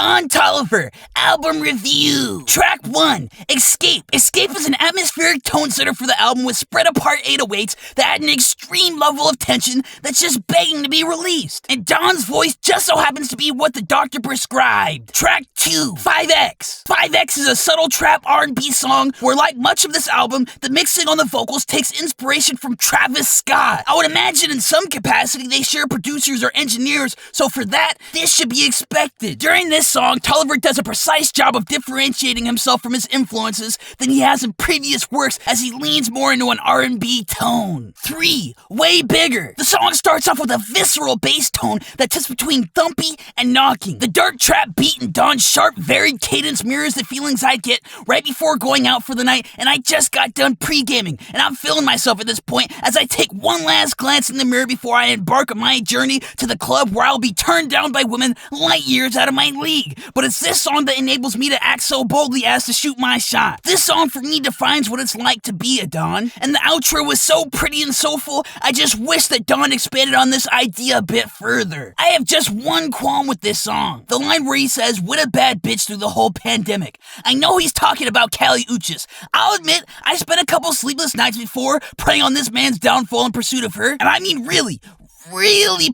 Don Toliver, album review. Track 1, Escape. Escape is an atmospheric tone setter for the album with spread apart 808s that add an extreme level of tension that's just begging to be released. And Don's voice just so happens to be what the doctor prescribed. Track 2, 5X. 5X is a subtle trap R&B song where, like much of this album, the mixing on the vocals takes inspiration from Travis Scott. I would imagine in some capacity they share producers or engineers, so for that, this should be expected. During this song, Toliver does a precise job of differentiating himself from his influences than he has in previous works as he leans more into an R&B tone. 3, Way Bigger. The song starts off with a visceral bass tone that tips between thumpy and knocking. The dark trap beat and Don's sharp, varied cadence mirrors the feelings I get right before going out for the night, and I just got done pre-gaming, and I'm feeling myself at this point as I take one last glance in the mirror before I embark on my journey to the club where I'll be turned down by women light years out of my league. But it's this song that enables me to act so boldly as to shoot my shot. This song for me defines what it's like to be a Don, and the outro was so pretty and soulful, I just wish that Don expanded on this idea a bit further. I have just one qualm with this song. The line where he says, "With a bad bitch through the whole pandemic." I know he's talking about Kali Uchis. I'll admit, I spent a couple sleepless nights before praying on this man's downfall in pursuit of her, and I mean really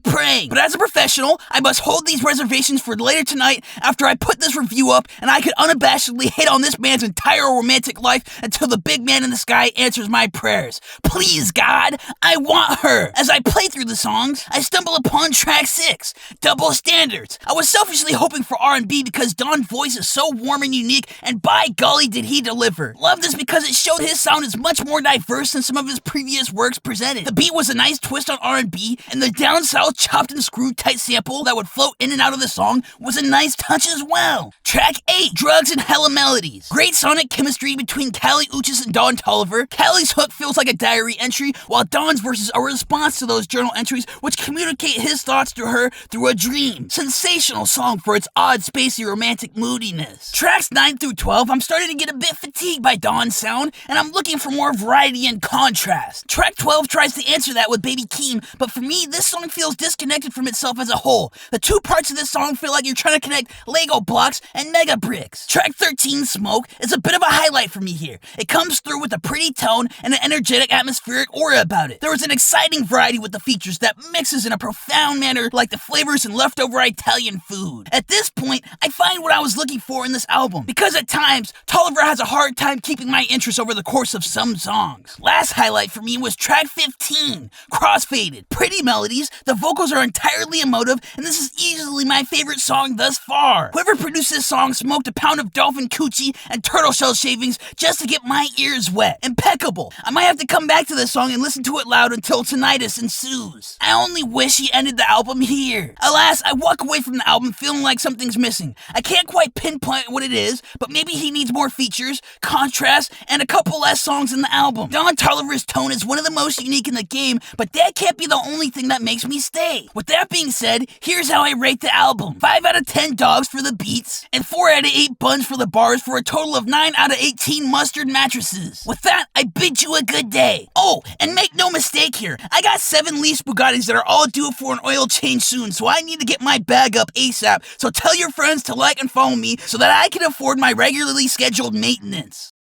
praying. But as a professional, I must hold these reservations for later tonight after I put this review up and I could unabashedly hate on this man's entire romantic life until the big man in the sky answers my prayers. Please, God, I want her. As I play through the songs, I stumble upon track 6, Double Standards. I was selfishly hoping for R&B because Don's voice is so warm and unique, and by golly did he deliver. Love this because it showed his sound is much more diverse than some of his previous works presented. The beat was a nice twist on R&B, and the down south chopped and screwed tight sample that would float in and out of the song was a nice touch as well. Track 8, Drugs and Hella Melodies. Great sonic chemistry between Kali Uchis and Don Toliver. Kali's hook feels like a diary entry, while Don's verses are a response to those journal entries which communicate his thoughts through her through a dream. Sensational song for its odd, spacey, romantic moodiness. Tracks 9 through 12, I'm starting to get a bit fatigued by Don's sound, and I'm looking for more variety and contrast. Track 12 tries to answer that with Baby Keem, but for me, this song feels disconnected from itself as a whole. The two parts of this song feel like you're trying to connect Lego blocks and Mega Bricks. Track 13, Smoke, is a bit of a highlight for me here. It comes through with a pretty tone and an energetic atmospheric aura about it. There is an exciting variety with the features that mixes in a profound manner like the flavors in leftover Italian food. At this point, I find what I was looking for in this album, because at times, Toliver has a hard time keeping my interest over the course of some songs. Last highlight for me was track 15, Crossfaded. Pretty melodies, the vocals are entirely emotive, and this is easily my favorite song thus far. Whoever produced this song smoked a pound of dolphin coochie and turtle shell shavings just to get my ears wet. Impeccable. I might have to come back to this song and listen to it loud until tinnitus ensues. I only wish he ended the album here. Alas, I walk away from the album feeling like something's missing. I can't quite pinpoint what it is, but maybe he needs more features, contrast, and a couple less songs in the album. Don Toliver's tone is one of the most unique in the game, but that can't be the only thing that makes me stay. With that being said, here's how I rate the album. 5 out of 10 dogs for the beats, and 4 out of 8 buns for the bars, for a total of 9 out of 18 mustard mattresses. With that, I bid you a good day. Oh, and make no mistake here, I got 7 leased Bugattis that are all due for an oil change soon, so I need to get my bag up ASAP, so tell your friends to like and follow me so that I can afford my regularly scheduled maintenance.